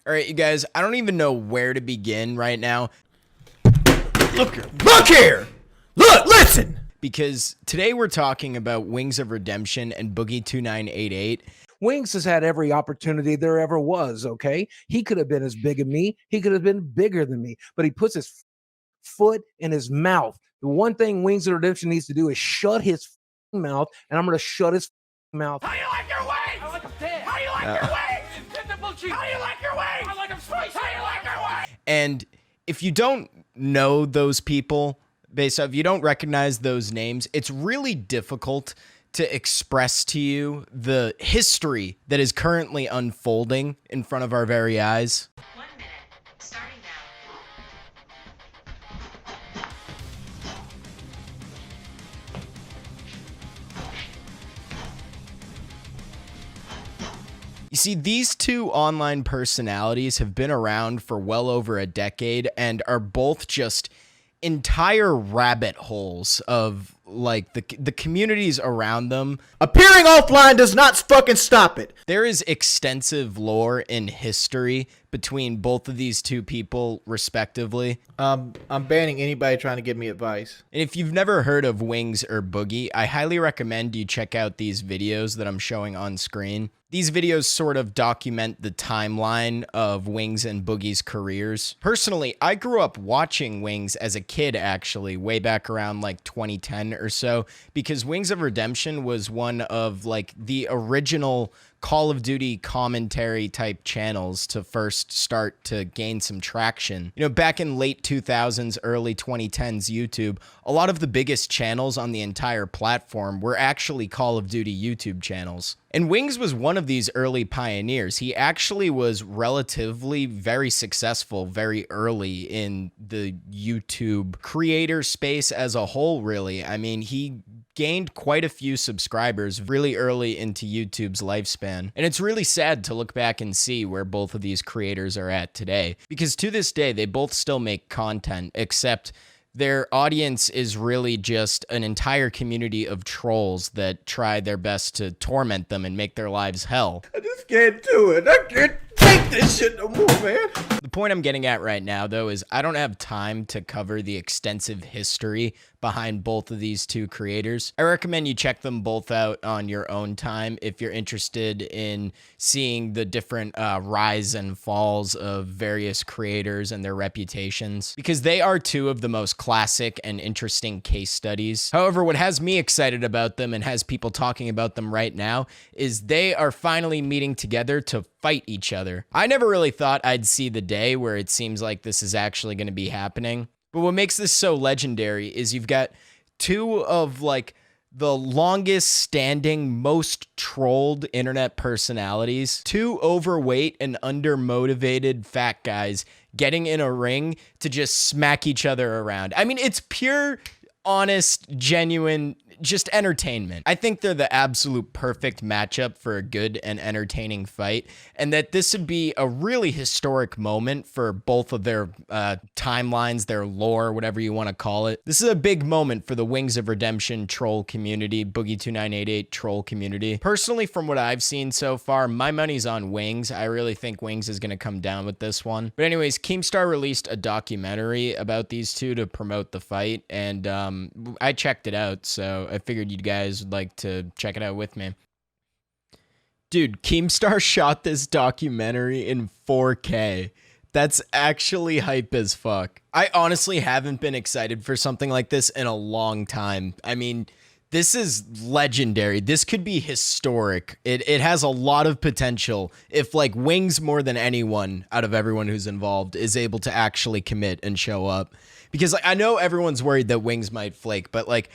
All right, you guys, I don't even know where to begin right now. Look here! Look, listen! Because today we're talking about Wings of Redemption and Boogie 2988. Wings has had every opportunity there ever was, okay? He could have been as big as me. He could have been bigger than me, but he puts his foot in his mouth. The one thing Wings of Redemption needs to do is shut his mouth, and I'm going to shut his mouth. How do you like your wings? I like them dead. How do you like your wings? How do you like your wings? I like them spicy. How do you like your wings? And if you don't know those people, based off, you don't recognize those names, it's really difficult to express to you the history that is currently unfolding in front of our very eyes. 1 minute, starting now. You see, these two online personalities have been around for well over a decade and are both just entire rabbit holes of like the communities around them. Appearing offline does not fucking stop it. There is extensive lore in history between both of these two people, respectively. I'm banning anybody trying to give me advice. And if you've never heard of Wings or Boogie, I highly recommend you check out these videos that I'm showing on screen. These videos sort of document the timeline of Wings and Boogie's careers. Personally, I grew up watching Wings as a kid, actually, way back around like 2010 or so, because Wings of Redemption was one of like the original Call of Duty commentary type channels to first start to gain some traction. You know, back in late 2000s, early 2010s YouTube, a lot of the biggest channels on the entire platform were actually Call of Duty YouTube channels. And Wings was one of these early pioneers. He actually was relatively very successful very early in the YouTube creator space as a whole, really. I mean, he gained quite a few subscribers really early into YouTube's lifespan. And it's really sad to look back and see where both of these creators are at today, because to this day, they both still make content, except their audience is really just an entire community of trolls that try their best to torment them and make their lives hell. I just can't do it. I can't take this shit no more, man. The point I'm getting at right now, though, is I don't have time to cover the extensive history behind both of these two creators. I recommend you check them both out on your own time if you're interested in seeing the different rise and falls of various creators and their reputations, because they are two of the most classic and interesting case studies. However, what has me excited about them and has people talking about them right now is they are finally meeting together to fight each other. I never really thought I'd see the day where it seems like this is actually going to be happening. But what makes this so legendary is you've got two of like the longest standing, most trolled internet personalities, two overweight and undermotivated fat guys getting in a ring to just smack each other around. I mean, it's pure, honest, genuine, just entertainment. I think they're the absolute perfect matchup for a good and entertaining fight, and that this would be a really historic moment for both of their timelines, their lore, whatever you want to call it. This is a big moment for the Wings of Redemption troll community, Boogie 2988 troll community. Personally, from what I've seen so far, my money's on Wings. I really think Wings is going to come down with this one. But anyways, Keemstar released a documentary about these two to promote the fight, and I checked it out, so I figured you guys would like to check it out with me. Dude, Keemstar shot this documentary in 4K. That's actually hype as fuck. I honestly haven't been excited for something like this in a long time. I mean, this is legendary. This could be historic. It has a lot of potential if like Wings, more than anyone out of everyone who's involved, is able to actually commit and show up. Because like, I know everyone's worried that Wings might flake, but like,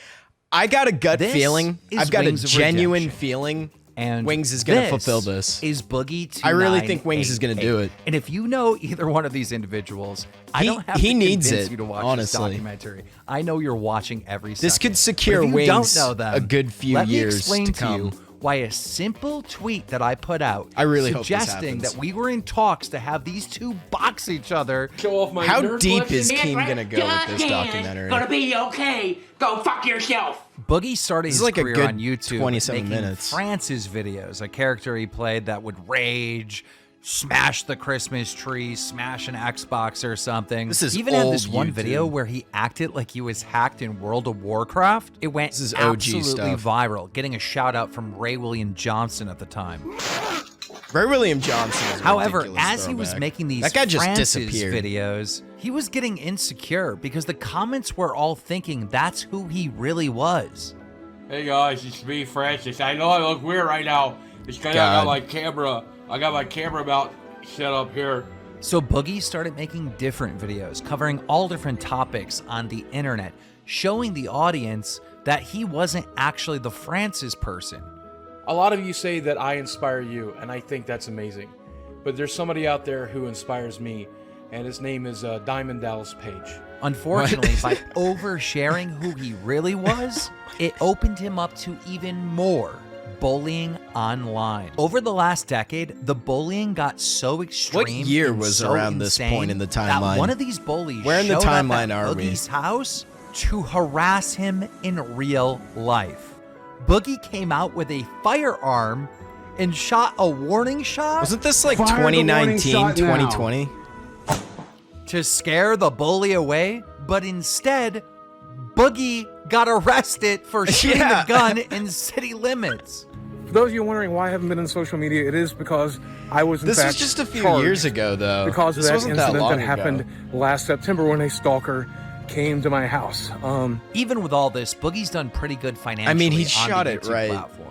I got a gut feeling. I've got a genuine feeling And Wings is going to fulfill this. Is Boogie 29888. I really think Wings is going to do it. And if you know either one of these individuals, I don't have he to needs convince it, you to watch honestly. this documentary. I know you're watching every second. This could secure But if you Wings don't know them, a good few years let me explain to come. you why a simple tweet that I put out I really hope this suggesting happens. that we were in talks to have these two box each other. Show off my How nerd deep collection. is Keem going to go with this documentary? Gonna be okay. Go fuck yourself. Boogie started This is his like a career good on YouTube 27 making minutes. France's videos, a character he played that would rage, smash the Christmas tree, smash an Xbox or something. This is He even had old this one YouTube. video where he acted like he was hacked in World of Warcraft. It went This is OG absolutely stuff. viral, getting a shout out from Ray William Johnson at the time. Ray William Johnson is a However, ridiculous as he was throwback. making these that guy just Francis disappeared. videos, he was getting insecure because the comments were all thinking that's who he really was. Hey guys, it's me, Francis. I know I look weird right now. It's because I God. got my camera. I got my camera mount set up here. So Boogie started making different videos covering all different topics on the internet, showing the audience that he wasn't actually the Francis person. A lot of you say that I inspire you, and I think that's amazing. But there's somebody out there who inspires me, and his name is Diamond Dallas Page. Unfortunately, by oversharing who he really was, it opened him up to even more bullying online. Over the last decade, the bullying got so extreme. What year and was so around this insane point in the that timeline? one of these bullies Where in the showed up timeline at are we? Boogie's house to harass him in real life. Boogie came out with a firearm and shot a warning shot Wasn't this like Fire the warning 2019, shot now. 2020? to scare the bully away, but instead, Boogie got arrested for shooting Yeah. a gun in city limits. For those of you wondering why I haven't been on social media, it is because I was in This fact was just a few charged years ago, though. because of this that wasn't incident that long that happened ago. last September when a stalker came to my house. Even with all this, Boogie's done pretty good financially. I mean, he on shot the it YouTube right- platform.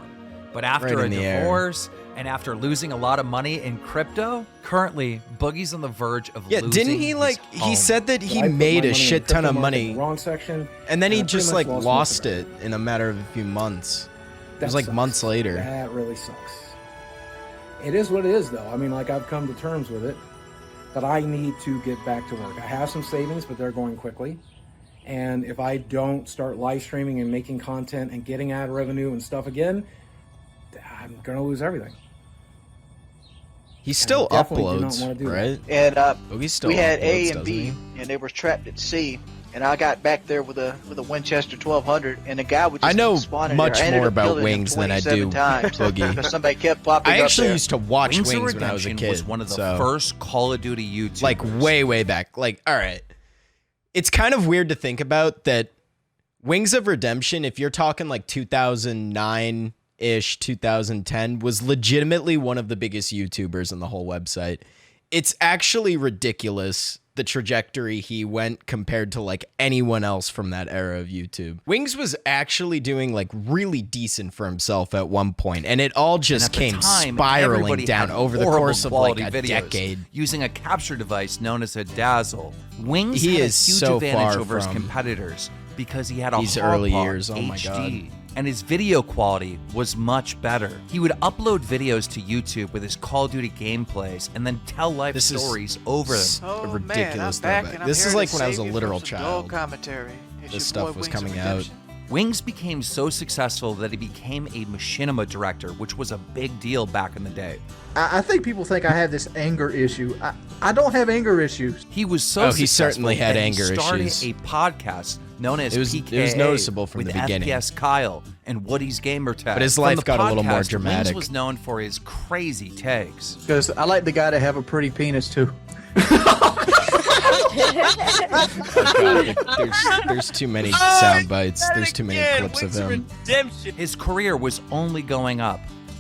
But after right a in the air. divorce and after losing a lot of money in crypto, currently Boogie's on the verge of Yeah, losing didn't he his like? He home. said that he I put my made money a in shit the ton of crypto market, money, the wrong section, and then he I pretty just much like most lost of it in a matter of a few months. It That was like sucks. months later. That really sucks. It is what it is, though. I mean, like, I've come to terms with it, that I need to get back to work. I have some savings, but they're going quickly. And if I don't start live streaming and making content and getting ad revenue and stuff again, I'm going to lose everything. He still definitely do not uploads, wanna do that. right? And Boogie's still we had uploads, A and doesn't B, he? and they were trapped at C. And I got back there with a Winchester 1200, and the guy would just I know keep spawning much there. I ended more up about killing him Wings than I 27 do times Boogie. because somebody kept popping I up actually there. used to watch Wings of Wings when I was a Redemption kid. was one of the so, first Call of Duty YouTubers. like way back. Like, all right, it's kind of weird to think about that. Wings of Redemption, if you're talking like 2009-ish, 2010, was legitimately one of the biggest YouTubers on the whole website. It's actually ridiculous the trajectory he went compared to like anyone else from that era of YouTube. Wings was actually doing like really decent for himself at one point, and it all just at the came time, spiraling everybody down had over the horrible course of like quality a videos decade. using a capture device known as a dazzle. Wings He had is a huge so advantage far over his from competitors because he had a these early Hardpod years. Oh my HD, God. and his video quality was much better. He would upload videos to YouTube with his Call of Duty gameplays and then tell life This is stories over them. a ridiculous throwback. This is like when I was a literal child. This stuff was coming out. Wings became so successful that he became a machinima director, which was a big deal back in the day. I think people think I have this anger issue. I don't have anger issues. He was so Oh, he successful certainly had that anger he started issues. a podcast known as It was PKA noticeable from with the beginning. FPS Kyle and Woody's Gamer Tag. But his From life the got a little more podcast, dramatic. Wings was known for his crazy tags. Because I like the guy to have a pretty penis too. There's too many sound bites. There's too many clips of him. His career was only going up,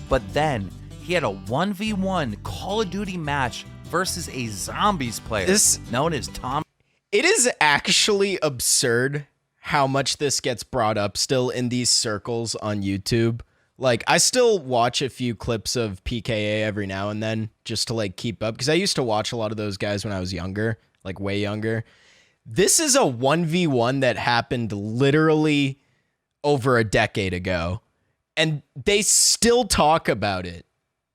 but then he had a 1v1 Call of Duty match versus a zombies player known as Tom. It is actually absurd how much this gets brought up still in these circles on YouTube. Like, I still watch a few clips of PKA every now and then just to like keep up, because I used to watch a lot of those guys when I was younger, like way younger. This is a 1v1 that happened literally over a decade ago, and they still talk about it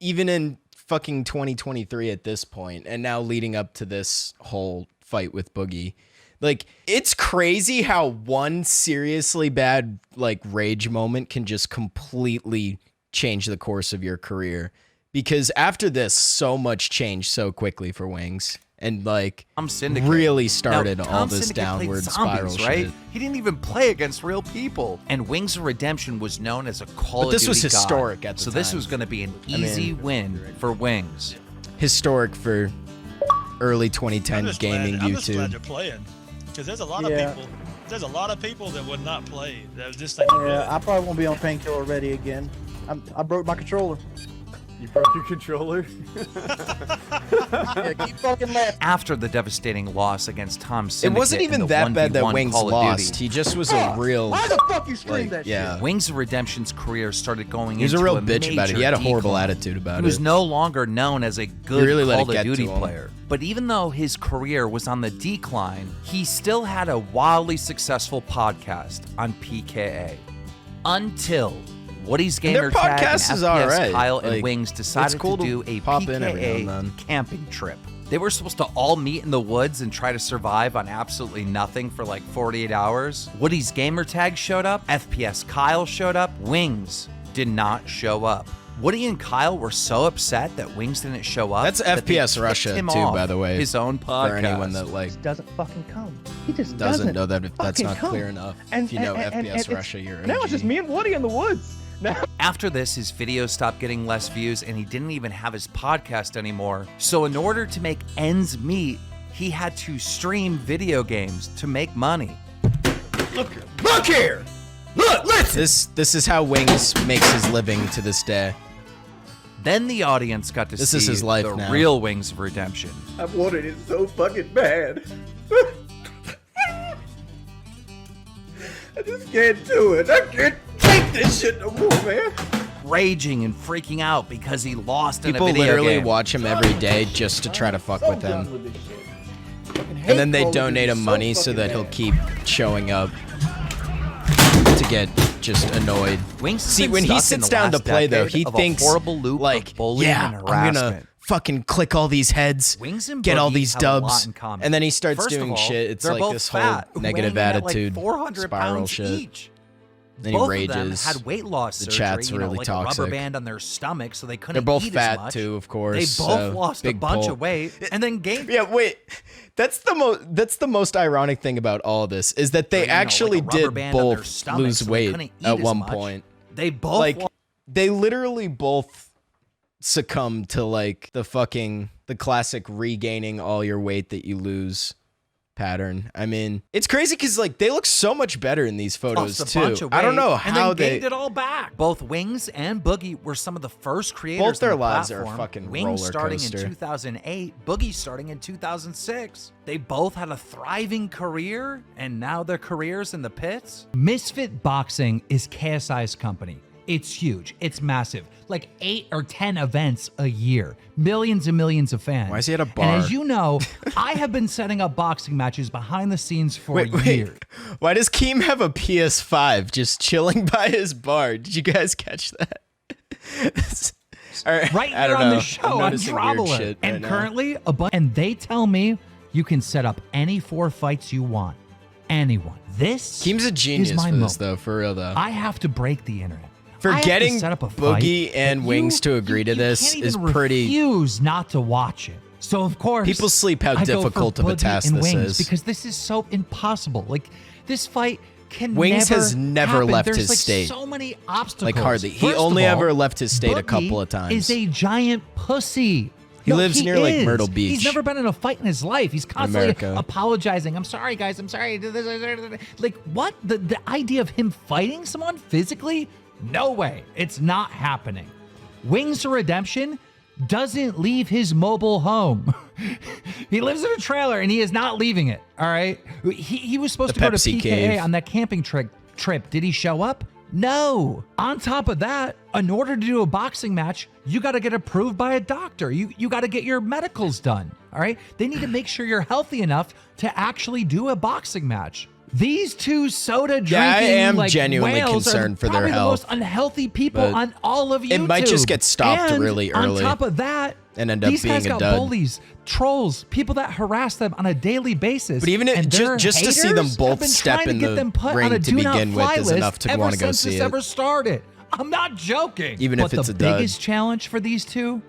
even in fucking 2023 at this point, and now leading up to this whole fight with Boogie. Like, it's crazy how one seriously bad like rage moment can just completely change the course of your career, because after this, so much changed so quickly for Wings, and like really started Now, all Tom this Syndicate played downward zombies, spiral right? shit. He didn't even play against real people. And Wings of Redemption was known as a Call But of this Duty was god. historic at the So this time. was going to be an I mean- easy win for Wings. historic for early 2010 I'm gaming just glad YouTube. you're playing, because there's a lot Yeah. of people. There's a lot of people that would not play. That just think. Yeah, I probably won't be on Painkiller Ready again. I broke my controller. You broke your controller? Yeah, keep fucking laughing. After the devastating loss against Tom It Syndicate wasn't even in the that bad that 1v1 Wings Call of lost. Duty, He just was a real. Why the fuck you stream like, that yeah. shit? Wings of Redemption's career started going He was into a real bitch about it. major He had a horrible decline. attitude about He was it. no longer known as a good really let Call it of get Duty to him. player. But even though his career was on the decline, he still had a wildly successful podcast on PKA. Until Woody's And their Gamer Tag and podcast is FPS alright. Kyle and Like, Wings decided it's cool to to do a pop in every now and PKA then. camping trip. They were supposed to all meet in the woods and try to survive on absolutely nothing for like 48 hours. Woody's Gamer Tag showed up, FPS Kyle showed up, Wings did not show up. Woody and Kyle were so upset that Wings didn't show up. That's that they FPS kicked Russia him too, off by the way. His own podcast. For anyone that like Just doesn't fucking come. He just doesn't know that if that's fucking not come. clear enough. And- if you know and FPS it's- Russia, you're Now it's just OG. me and Woody in the woods. Now After this, his videos stopped getting less views and he didn't even have his podcast anymore. So in order to make ends meet, he had to stream video games to make money. Look here! Look, listen! This is how Wings makes his living to this day. Then the audience got to This see is his life the now. real Wings of Redemption. I wanted it so fucking bad. I just can't do it. I can't take this shit no more, man. Raging and freaking out because he lost in People a video literally game. watch him every day just to try to fuck with done him. with this shit. Fucking hate And then they Call of Duty donate him so money so fucking that he'll bad. keep showing up to get just annoyed. Wings has See, been when he stuck in sits the down to last play, though, decade he of a thinks, horrible loop like, of bullying yeah, and I'm gonna harassment. fucking click all these heads, Wings and get all Boogie these have a lot dubs, in common. and then he starts First of doing all, shit. It's they're like both this fat, whole negative weighing in at, attitude, like 400 spiral pounds shit. each. Then he Both rages. of them had weight loss The surgery, chat's you know, really like toxic. a rubber band on their stomach, so they couldn't They're both eat fat as much. too, of course. They both lost a big bunch pull. of weight and then gained. Yeah, wait. That's the most ironic thing about all of this is that they You know, like a actually rubber did band on their both stomach, lose so they weight couldn't eat at as one much. point. They both Like they literally both succumb to like the classic regaining all your weight that you lose pattern. I mean, it's crazy because like they look so much better in these photos lost a bunch too. of I don't weight know and how then they. gained it all back. Both Wings and Boogie were some of the first creators. Both their on the lives are a platform. fucking Wings roller starting coaster. in 2008, Boogie starting in 2006. They both had a thriving career, and now their careers in the pits. Misfit Boxing is KSI's company. It's huge. It's massive. Like 8 or 10 events a year. Millions and millions of fans. Why is he at a bar? And as you know, I have been setting up boxing matches behind the scenes for Wait. years. Why does Keem have a PS5 just chilling by his bar? Did you guys catch that? All right, Right I here don't on know. the show I'm on noticing weird dramaalert. shit And right now. currently, and they tell me you can set up any 4 fights you want. Anyone. This Keem's a is genius my for this, moment. though, for real, though. I have to break the internet. For I have to getting set up a fight Boogie and that Wings to agree to this can't is even pretty. refuse not to watch it. So of course, People sleep how I go for difficult of a Boogie task and this Wings is. because this is so impossible. Like this fight can Wings never has never happen. left There's his like state. so many obstacles. Like, hardly. He First of only all, ever left his state a Boogie couple of times. Is a giant pussy. He lives near, like, Myrtle He's Beach. never been in a fight in his life. He's constantly America. apologizing. I'm sorry, guys. I'm sorry. Like, what? The idea of him fighting someone physically? No way. It's not happening. Wings of Redemption doesn't leave his mobile home. He lives in a trailer and he is not leaving it. All right. He was supposed The to go to Pepsi PKA cave. on that camping trip. Did he show up? No. On top of that, in order to do a boxing match, you got to get approved by a doctor. You got to get your medicals done. All right. They need to make sure you're healthy enough to actually do a boxing match. These two soda drinking, Yeah, I am like, genuinely whales concerned are for their probably health, the most unhealthy people but on all of YouTube. it might just get stopped And really early On top of that, and end up these being guys a got dud. bullies, trolls, people that harass them on a daily basis. But even if, and their just to see them haters both have been step trying in to get the them put on ring a to do not begin fly with is list enough to ever want to go since see this it. ever started. I'm not joking. Even if but it's the a dud. biggest challenge for these two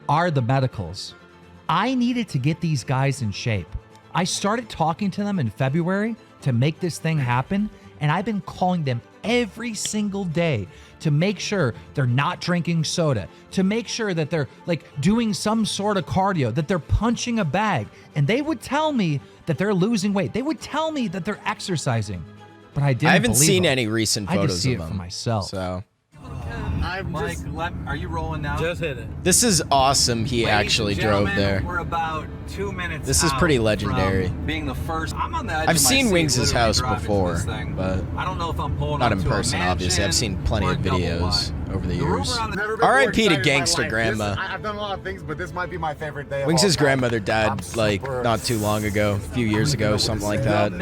are the medicals. I needed to get these guys in shape. I started talking to them in February to make this thing happen, and I've been calling them every single day to make sure they're not drinking soda, to make sure that they're like doing some sort of cardio, that they're punching a bag. And they would tell me that they're losing weight. They would tell me that they're exercising. But I didn't I haven't believe seen them. any recent I had to photos see of it for them myself. So Mike, are you rolling now? Just hit it. this is awesome. He actually drove there. We're about 2 minutes. This is pretty legendary. Being the first, I'm on the edge I've of my seen seat, Wings' literally house driving to before, this thing. but I don't know if I'm pulling not up in to a person, obviously. I've seen plenty of mansion or a double videos wide. over the The rumor years. on the- Never been more R.I.P. excited to in my Gangster life. Grandma. I've done a lot of things, but this might be my favorite day of Wings' all time. grandmother died like not too long ago, a few years ago, something like that.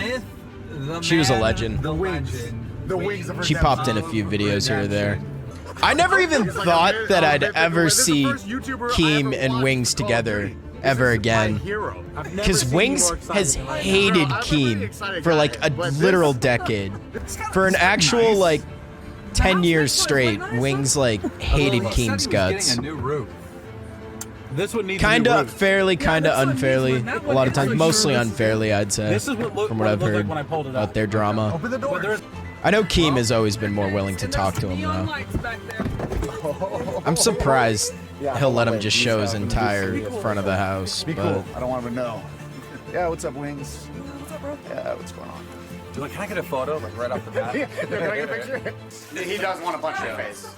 She was a legend. The Wings. The Wings of She popped in a few videos here or there. I never even thought that I'd ever see Keem and Wings together ever again. Because Wings has hated Keem for like a literal decade. For an actual like 10 years straight, Wings like hated Keem's guts. This would need Kinda fairly, kinda unfairly. A lot of times, mostly unfairly, I'd say. From what I've heard about their drama. Open the door. I know Keem has always been more willing to talk to him though. I'm surprised he'll let him just show his entire front of the house. Be But cool. I don't want him to know. Yeah, what's up, Wings? What's up, bro? Yeah, what's going on? Can I get a photo, like right off the bat? Can I get a picture? He does want to punch your face.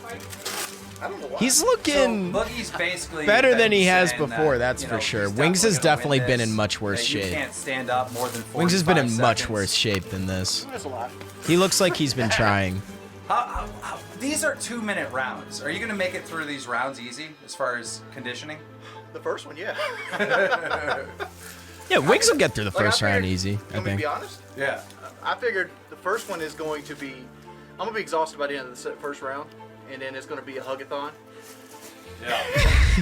I don't know why. he's looking Boogie's basically better than he has saying before, that, that's you for know, sure. he's Wings has definitely definitely gonna been win in this, much worse that shape. You can't stand up more than 45 Wings has been in much seconds. worse shape than this. That's a lot. He looks like he's been trying. These are 2-minute rounds. Are you going to make it through these rounds easy as far as conditioning? The first one, yeah. Yeah, Wings will get through the Like, I first round figured- easy, I Want me to think. be honest? Yeah. I figured the first one is going to be, I'm going to be exhausted by the end of the first round, and then it's going to be a hug-a-thon. Yeah.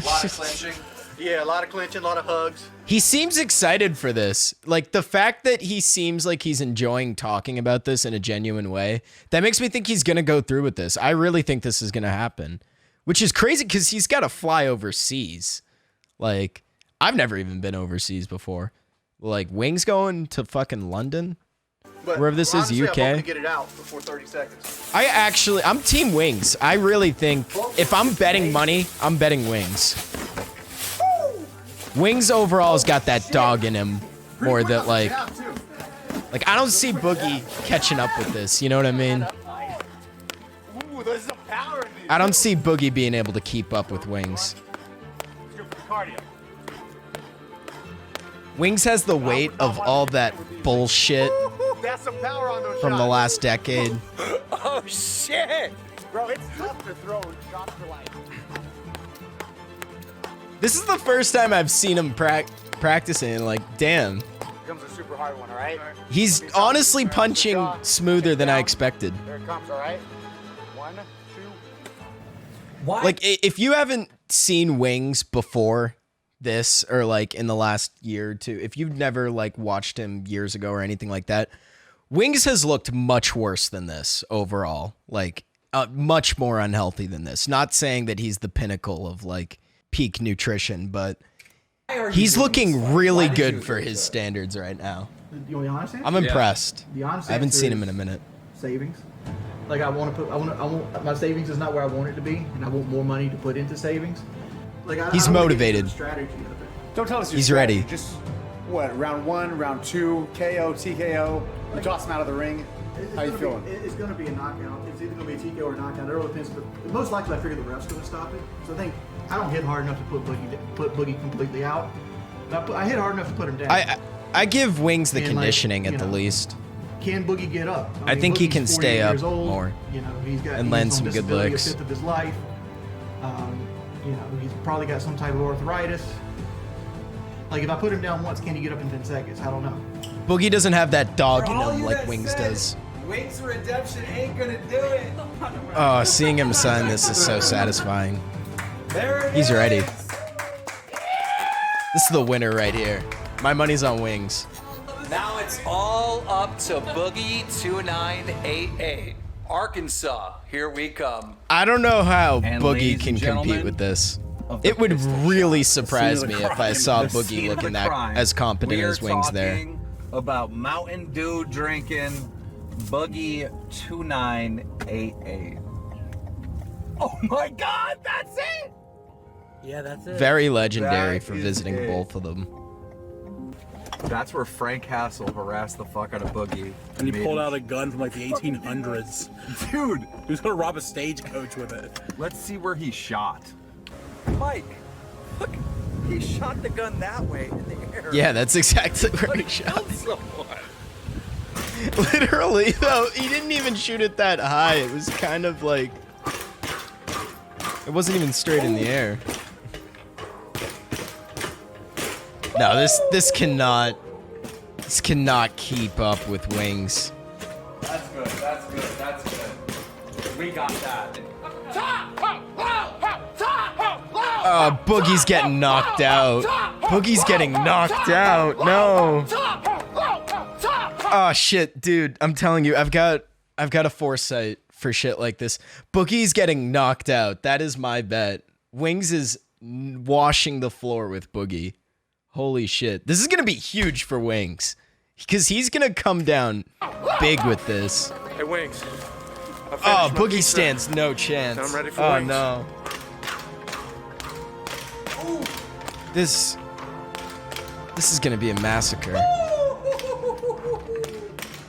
A lot of clinching. Yeah, a lot of clinching, a lot of hugs. He seems excited for this. Like, the fact that he seems like he's enjoying talking about this in a genuine way, that makes me think he's going to go through with this. I really think this is going to happen, which is crazy because he's got to fly overseas. Like, I've never even been overseas before. Like, Wings going to fucking London? But Wherever this is, honestly, I'm hoping UK? to get it out before 30 seconds. I'm Team Wings. I really think if I'm betting money, I'm betting Wings. Wings overall has got that dog in him more that like I don't see Boogie catching up with this. You know what I mean? Ooh, there's some power in these. I don't see Boogie being able to keep up with Wings. Let's go for the cardio. Wings has the weight of all that bullshit That's some power on those from the shots. last decade. Oh shit! Bro, it's tough to throw shots for like. This is the first time I've seen him practicing. Like, damn. Here comes a super hard one, alright? He's honestly punching smoother than I expected. Here it comes, alright? 1, 2. Why? Like, if you haven't seen Wings before this, or like in the last year or two, if you've never like watched him years ago or anything like that, Wings has looked much worse than this overall. Like, much more unhealthy than this. Not saying that he's the pinnacle of like peak nutrition, but he's looking really good for his standards right now. You want the honest answer? I'm impressed. The honest I haven't answer seen him is in a minute. Savings. Like I want my savings is not where I want it to be, and I want more money to put into savings. Like He's I don't motivated. Get into the strategy of it. Don't tell us your He's strategy. ready. Just what? Round 1, round 2, KO, TKO. You toss him out of the ring. How you feeling? It's going to be a knockout. It's either going to be a TKO or a knockout. It all depends. But most likely, I figure the ref's going to stop it. So I think I don't hit hard enough to put Boogie completely out. But I hit hard enough to put him down. I give Wings the And, like, conditioning you at the know, least. Can Boogie get up? I think he Boogie's can 48 stay up years old. more You know, he's got and he's land on some good disability licks. A fifth of his life. You know, he's probably got some type of arthritis. Like if I put him down once, can he get up in 10 seconds? I don't know. Boogie doesn't have that dog in him like Wings does. Wings Redemption ain't gonna do it. Oh, seeing him sign this is so satisfying. There it He's ready. is. This is the winner right here. My money's on Wings. Now it's all up to Boogie 2988. Arkansas, here we come. I don't know how And Boogie ladies can and compete gentlemen with this. of the It would pistol really shot, the surprise scene me of the if I crime, saw the Boogie scene of looking the that crime. as competent We are as Wings there. talking about Mountain Dew drinking, Boogie 2988. Oh my God, that's it! Yeah, that's it. Very legendary That for is visiting it. both of them. That's where Frank Castle harassed the fuck out of Boogie. And he Made pulled him- out a gun from like the 1800s. Dude! He was gonna rob a stagecoach with it. Let's see where he shot. Mike, look, he shot the gun that way in the air. Yeah, that's exactly where he shot. Literally, though, he didn't even shoot it that high. It was kind of like... It wasn't even straight in the air. No, this cannot keep up with Wings. That's good, that's good, that's good. We got that. Oh, Boogie's getting knocked out. Boogie's getting knocked out. No. Oh shit, dude. I'm telling you, I've got a foresight for shit like this. Boogie's getting knocked out. That is my bet. Wings is washing the floor with Boogie. Holy shit. This is gonna be huge for Wings. Because he's gonna come down big with this. Hey, Wings. Oh, Boogie stands no chance. I'm ready for oh Wings. no. This is gonna be a massacre.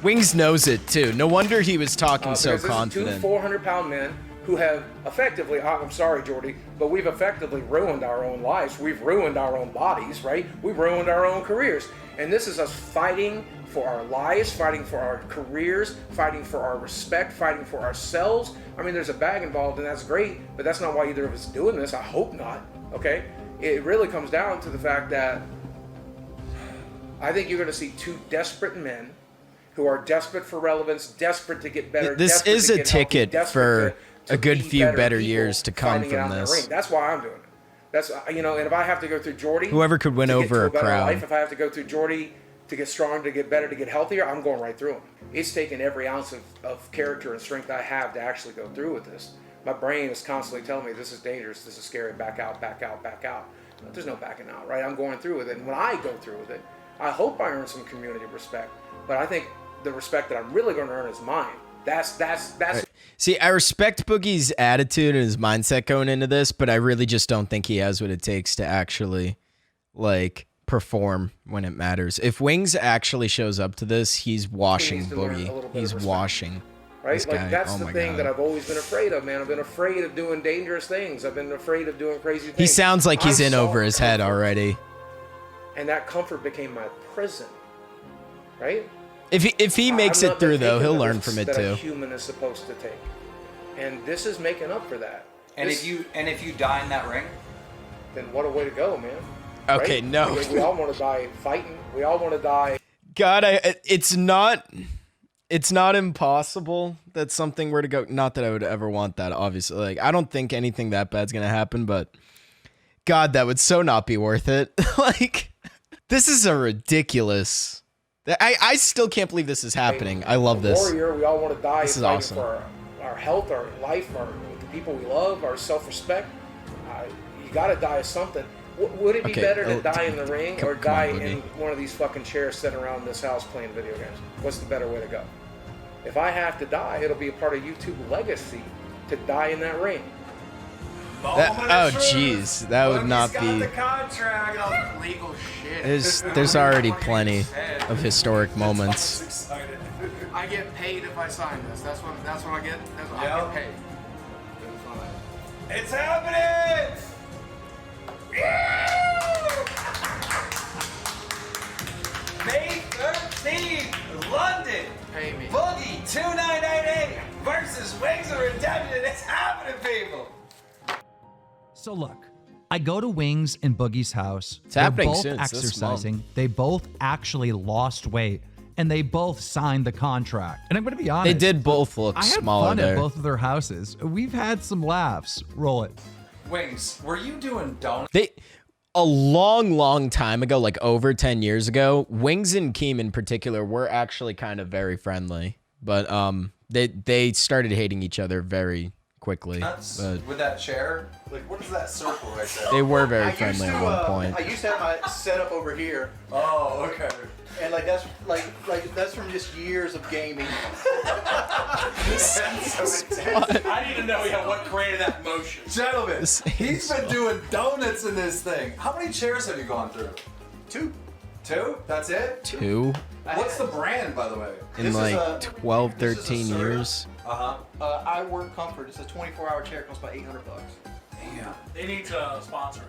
Wings knows it too. No wonder he was talking so confident. 400-pound men who have effectively, I'm sorry, Jordy, but we've effectively ruined our own lives. We've ruined our own bodies, right? We've ruined our own careers. And this is us fighting for our lives, fighting for our careers, fighting for our respect, fighting for ourselves. I mean, there's a bag involved, and that's great, but that's not why either of us is doing this. I hope not, okay? It really comes down to the fact that I think you're going to see two desperate men who are desperate for relevance, desperate to get better. This is a ticket for a good few better years to come from this. That's why I'm doing it. That's, you know, and if I have to go through Jordy, Whoever could win to get over to a better crowd. life, if I have to go through Jordy to get stronger, to get better, to get healthier, I'm going right through him. It's taken every ounce of character and strength I have to actually go through with this. My brain is constantly telling me this is dangerous, this is scary, back out, back out, back out. But there's no backing out, right? I'm going through with it. And when I go through with it, I hope I earn some community respect. But I think the respect that I'm really going to earn is mine. That's See, I respect Boogie's attitude and his mindset going into this, but I really just don't think he has what it takes to actually, like, perform when it matters. If Wings actually shows up to this, he's washing Boogie. He's washing right? this Like guy. that's Oh the my thing God. that I've always been afraid of, man. I've been afraid of doing dangerous things. I've been afraid of doing crazy things. He sounds like he's I in saw over his head comfort, already. and that comfort became my prison, right? If he makes I'm it not through though, taking he'll the learn risks from it that a too. human is supposed to take, and this is making up for that. And This- if you die in that ring, then what a way to go, man. Okay, right? no. We all want to die fighting. We all want to die. God, it's not impossible that something were to go. Not that I would ever want that, obviously. Like, I don't think anything that bad's gonna happen, but God, that would so not be worth it. Like, this is a ridiculous. I still can't believe this is happening. I love this. Warrior, we all want to die This is fighting awesome. for our health, our life, the people we love, our self-respect. You got to die of something. Would it be Okay, better to die in the ring or come on, die Boogie. in one of these fucking chairs sitting around this house playing video games? What's the better way to go? If I have to die, it'll be a part of YouTube legacy to die in that ring. Oh, jeez, that would not be. contract. Legal shit. There's already plenty of historic moments. I get paid if I sign this. That's what I get. That's what I get paid. It's happening! May 13th, London. Pay me. Boogie 2988 versus Wings of Redemption. It's happening, people. So look, I go to Wings and Boogie's house. It's They're happening both soon. It's this exercising. month. They both actually lost weight, and they both signed the contract. And I'm going to be honest. They did both look I had smaller fun there. at both of their houses. We've had some laughs. Roll it. Wings, were you doing donuts? A long time ago, like over 10 years ago, Wings and Keem in particular were actually kind of very friendly, but they started hating each other very quickly. But With that chair, like what is that circle right there? they were very friendly at one point. I used to have my setup over here. Oh, okay. And like that's that's from just years of gaming. I need to know what created that motion. Gentlemen, he's been doing donuts in this thing. How many chairs have you gone through? 2. 2? That's it? 2 What's the brand, by the way? in like 12, 13 years. I Work Comfort. It's a 24-hour chair. It costs about $800. Damn. They need to sponsor.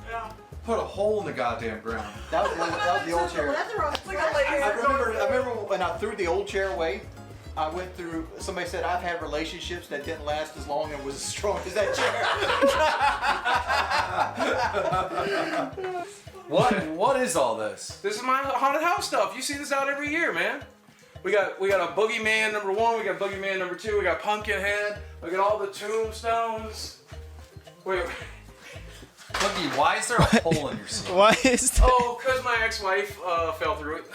Yeah. Put a hole in the goddamn ground. That was the old chair. I remember when I threw the old chair away. I went through. Somebody said I've had relationships that didn't last as long and was as strong as that chair. What is all this? This is my haunted house stuff. You see this out every year, man. We got a boogeyman number 1. We got boogeyman number 2. We got Pumpkinhead. We got all the tombstones. Wait. Boogie, why is there a hole in your seat? Why is that? Oh, because my ex-wife fell through it.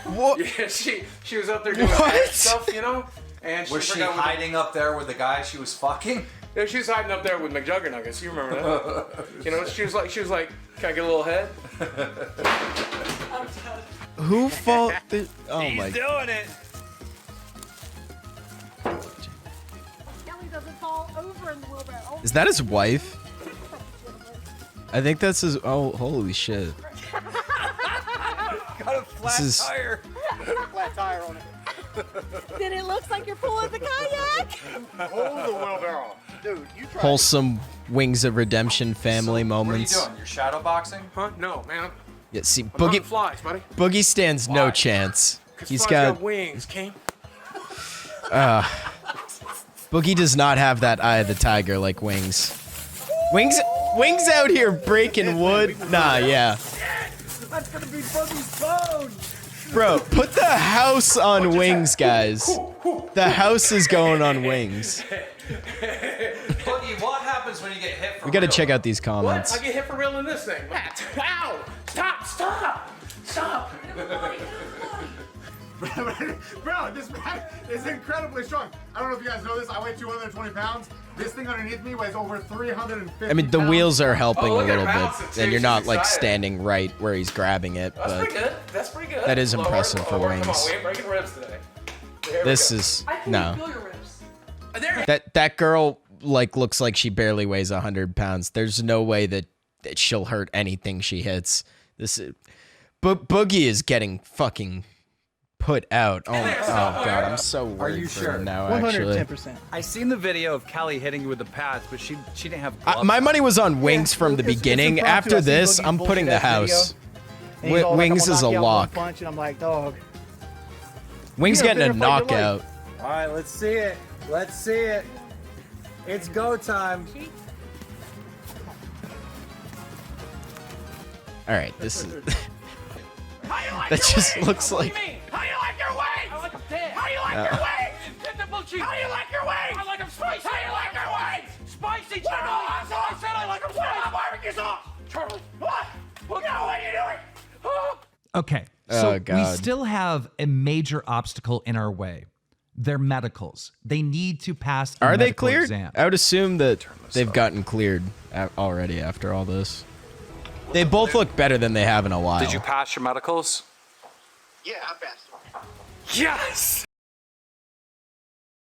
What? Yeah, she was up there doing bad stuff, you know? And Was she hiding up there with the guy she was fucking? Yeah, she was hiding up there with McJuggernuggets. You remember that? You know, she was like, can I get a little head? Who fought the? Oh He's my! doing it. Kelly doesn't fall over in the wheelbarrow. Is that his wife? I think that's his. Oh, holy shit! Got a flat tire. Flat tire on it. Then it looks like you're pulling the kayak. Hold the wheelbarrow. Dude, you try. Wholesome Wings of Redemption family moments. What are you doing? You're shadow boxing? Huh? No, man. Yeah, see, I'm Boogie. hunting flies, buddy. Boogie stands no chance. He's Flies got wings, King. Boogie does not have that eye of the tiger like Wings. Wings out here breaking wood. Nah, yeah. That's gonna be Boogie's phone. Bro, put the house on Wings, guys. The house is going on Wings. Boogie, what happens when you get hit from We gotta real? check out these comments. What? I get hit for real in this thing. Ow! Stop! Bro, this bag is incredibly strong. I don't know if you guys know this. I weigh 220 pounds. This thing underneath me weighs over 350 I mean, the wheels are helping a look at little Bounce bit, too. and you're not She's like excited. standing right where he's grabbing it, That's but pretty good. That's pretty good. that is Lower, impressive for lower. Wings. Come on, we ain't breaking ribs today. There we this go. is no. Your ribs. That girl like looks like she barely weighs 100 pounds. There's no way that she'll hurt anything she hits. This is, Boogie is getting fucking put out. Oh god, I'm so worried for him now. Actually, 110%. I seen the video of Callie hitting you with the pads, but she didn't have gloves. my money was on Wings from the It's beginning. impromptu. After I seen this, Boogie I'm bullshit putting the ass video, house. and he's all like, Wings I'm is a gonna knock you out one lock. punch, and I'm like, dog. Wings You're a getting a better fighter knockout. All right, let's see it. Let's see it. It's go time. All right, this is. How you like That your just wings? looks What do like. you mean? How you like your wings? I like them dead. How you like your wings? Get the boogie. How you like your wings? I like them spicy. How you like your wings? Spicy, Charlie. I said I like them spicy. What barbecue sauce? Charlie, what? What are you doing? Huh? Okay, Oh, so we God. still have a major obstacle in our way. They're medicals. They need to pass a Are they medical cleared? exam. I would assume that they've gotten cleared already after all this. They both look better than they have in a while. Did you pass your medicals? Yeah, I passed. Yes!